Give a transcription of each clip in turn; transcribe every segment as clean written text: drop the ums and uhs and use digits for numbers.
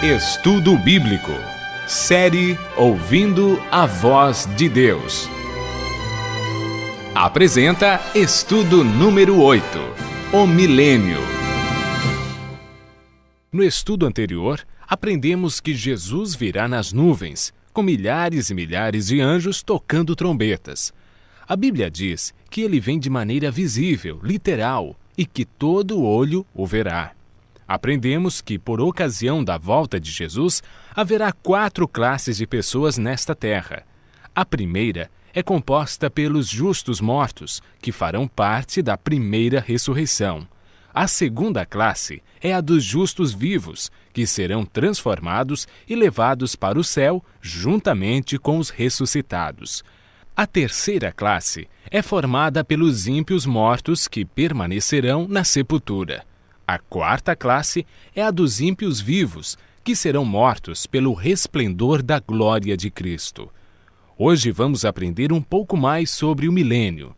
Estudo Bíblico. Série Ouvindo a Voz de Deus. Apresenta estudo número 8, o Milênio. No estudo anterior, aprendemos que Jesus virá nas nuvens, com milhares e milhares de anjos tocando trombetas. A Bíblia diz que ele vem de maneira visível, literal, e que todo olho o verá. Aprendemos que, por ocasião da volta de Jesus, haverá 4 classes de pessoas nesta terra. A primeira é composta pelos justos mortos, que farão parte da primeira ressurreição. A segunda classe é a dos justos vivos, que serão transformados e levados para o céu juntamente com os ressuscitados. A terceira classe é formada pelos ímpios mortos que permanecerão na sepultura. A quarta classe é a dos ímpios vivos, que serão mortos pelo resplendor da glória de Cristo. Hoje vamos aprender um pouco mais sobre o milênio.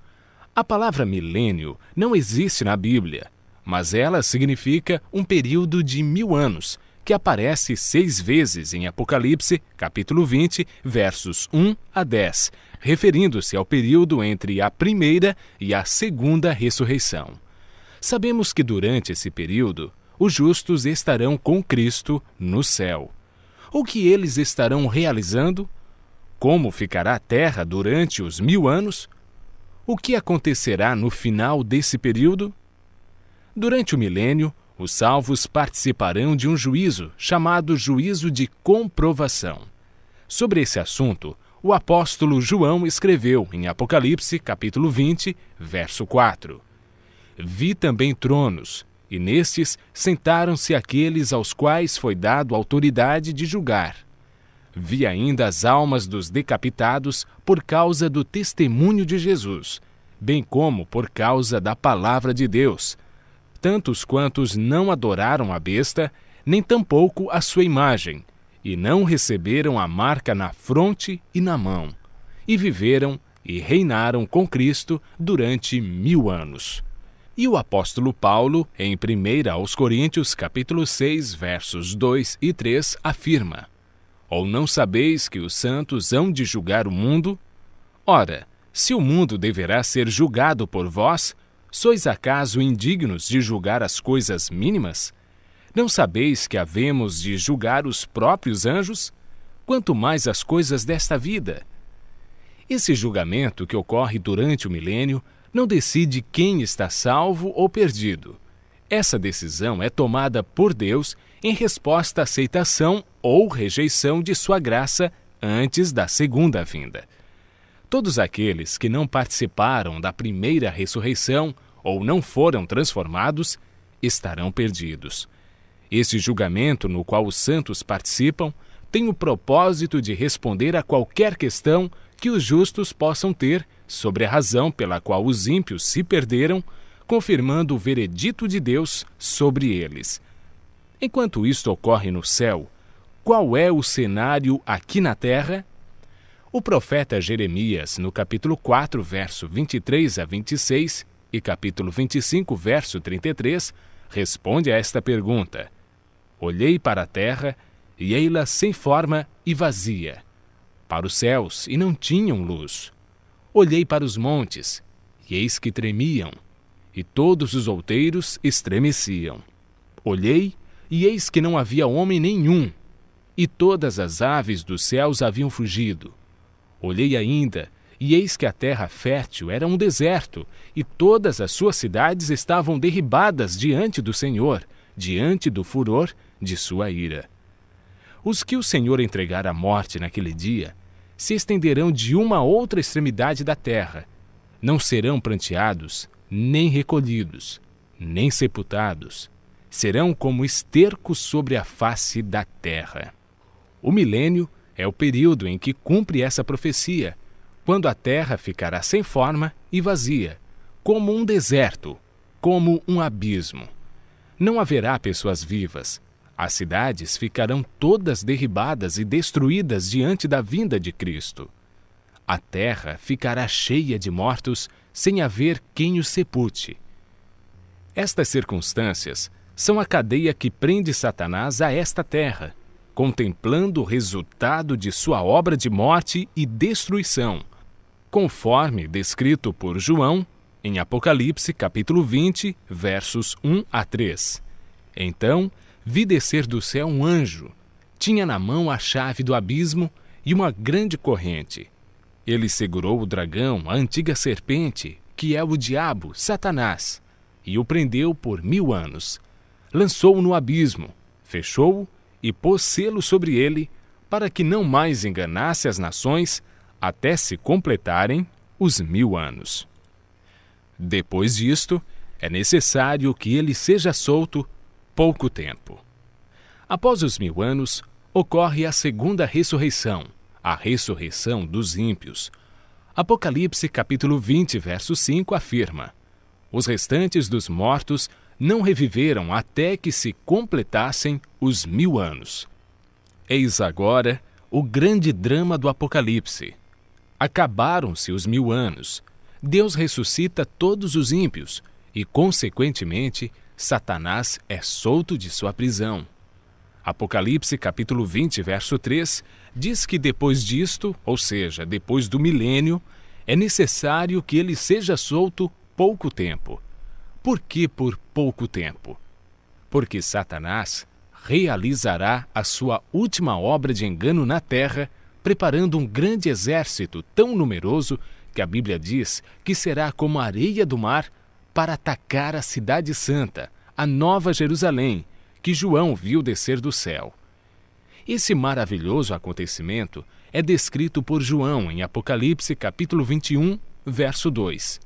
A palavra milênio não existe na Bíblia, mas ela significa um período de 1000 anos, que aparece 6 vezes em Apocalipse, capítulo 20, versos 1 a 10, referindo-se ao período entre a primeira e a segunda ressurreição. Sabemos que durante esse período, os justos estarão com Cristo no céu. O que eles estarão realizando? Como ficará a terra durante os 1000 anos? O que acontecerá no final desse período? Durante o milênio, os salvos participarão de um juízo chamado juízo de comprovação. Sobre esse assunto, o apóstolo João escreveu em Apocalipse, capítulo 20, verso 4. Vi também tronos, e nestes sentaram-se aqueles aos quais foi dado autoridade de julgar. Vi ainda as almas dos decapitados por causa do testemunho de Jesus, bem como por causa da palavra de Deus, tantos quantos não adoraram a besta, nem tampouco a sua imagem, e não receberam a marca na fronte e na mão, e viveram e reinaram com Cristo durante 1000 anos. E o apóstolo Paulo, em 1 aos Coríntios, capítulo 6, versos 2 e 3, afirma: Ou não sabeis que os santos hão de julgar o mundo? Ora, se o mundo deverá ser julgado por vós, sois acaso indignos de julgar as coisas mínimas? Não sabeis que havemos de julgar os próprios anjos? Quanto mais as coisas desta vida. Esse julgamento que ocorre durante o milênio não decide quem está salvo ou perdido. Essa decisão é tomada por Deus em resposta à aceitação ou rejeição de sua graça antes da segunda vinda. Todos aqueles que não participaram da primeira ressurreição ou não foram transformados, estarão perdidos. Esse julgamento no qual os santos participam tem o propósito de responder a qualquer questão que os justos possam ter sobre a razão pela qual os ímpios se perderam, confirmando o veredito de Deus sobre eles. Enquanto isto ocorre no céu, qual é o cenário aqui na terra? O profeta Jeremias, no capítulo 4, verso 23 a 26, e capítulo 25, verso 33, responde a esta pergunta: Olhei para a terra, e ei-la sem forma e vazia, para os céus, e não tinham luz. Olhei para os montes, e eis que tremiam, e todos os outeiros estremeciam. Olhei, e eis que não havia homem nenhum, e todas as aves dos céus haviam fugido. Olhei ainda, e eis que a terra fértil era um deserto, e todas as suas cidades estavam derribadas diante do Senhor, diante do furor de sua ira. Os que o Senhor entregar à morte naquele dia se estenderão de uma outra extremidade da terra. Não serão pranteados, nem recolhidos, nem sepultados. Serão como esterco sobre a face da terra. O milênio é o período em que cumpre essa profecia, quando a terra ficará sem forma e vazia, como um deserto, como um abismo. Não haverá pessoas vivas. As cidades ficarão todas derribadas e destruídas diante da vinda de Cristo. A terra ficará cheia de mortos, sem haver quem os sepulte. Estas circunstâncias são a cadeia que prende Satanás a esta terra, contemplando o resultado de sua obra de morte e destruição, conforme descrito por João em Apocalipse capítulo 20, versos 1 a 3. Então, vi descer do céu um anjo. Tinha na mão a chave do abismo e uma grande corrente. Ele segurou o dragão, a antiga serpente, que é o diabo, Satanás, e o prendeu por 1000 anos. Lançou-o no abismo, fechou-o e pôs selo sobre ele, para que não mais enganasse as nações, até se completarem os 1000 anos. Depois disto, é necessário que ele seja solto pouco tempo. Após os 1000 anos, ocorre a segunda ressurreição, a ressurreição dos ímpios. Apocalipse capítulo 20, verso 5 afirma: os restantes dos mortos não reviveram até que se completassem os 1000 anos. Eis agora o grande drama do Apocalipse. Acabaram-se os 1000 anos. Deus ressuscita todos os ímpios e, consequentemente, Satanás é solto de sua prisão. Apocalipse capítulo 20, verso 3, diz que depois disto, ou seja, depois do milênio, é necessário que ele seja solto pouco tempo. Por que por pouco tempo? Porque Satanás realizará a sua última obra de engano na terra, preparando um grande exército tão numeroso que a Bíblia diz que será como a areia do mar para atacar a cidade santa, a Nova Jerusalém, que João viu descer do céu. Esse maravilhoso acontecimento é descrito por João em Apocalipse capítulo 21, verso 2.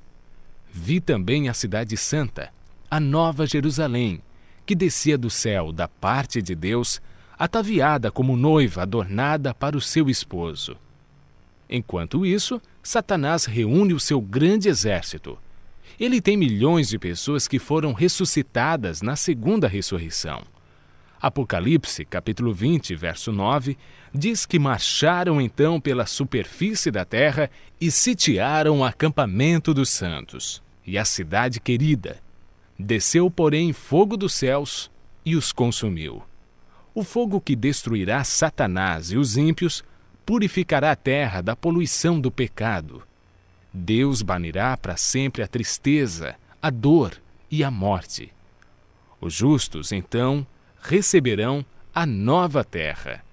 Vi também a cidade santa, a Nova Jerusalém, que descia do céu da parte de Deus, ataviada como noiva adornada para o seu esposo. Enquanto isso, Satanás reúne o seu grande exército. Ele tem milhões de pessoas que foram ressuscitadas na segunda ressurreição. Apocalipse, capítulo 20, verso 9, diz que marcharam então pela superfície da terra e sitiaram o acampamento dos santos e a cidade querida. Desceu, porém, fogo dos céus e os consumiu. O fogo que destruirá Satanás e os ímpios purificará a terra da poluição do pecado. Deus banirá para sempre a tristeza, a dor e a morte. Os justos, então, receberão a nova terra.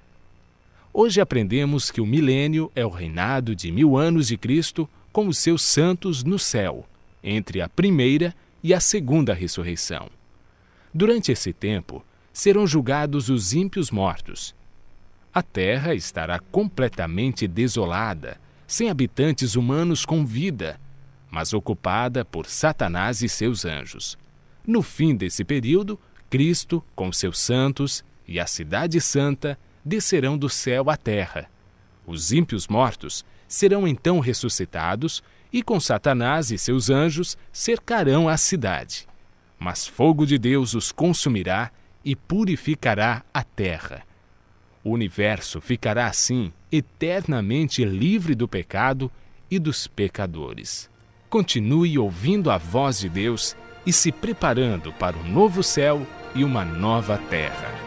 Hoje aprendemos que o milênio é o reinado de 1000 anos de Cristo com os seus santos no céu, entre a primeira e a segunda ressurreição. Durante esse tempo, serão julgados os ímpios mortos. A terra estará completamente desolada, sem habitantes humanos com vida, mas ocupada por Satanás e seus anjos. No fim desse período, Cristo, com seus santos e a cidade santa, descerão do céu à terra. Os ímpios mortos serão então ressuscitados e, com Satanás e seus anjos, cercarão a cidade. Mas fogo de Deus os consumirá e purificará a terra. O universo ficará assim eternamente livre do pecado e dos pecadores. Continue ouvindo a voz de Deus e se preparando para um novo céu e uma nova terra.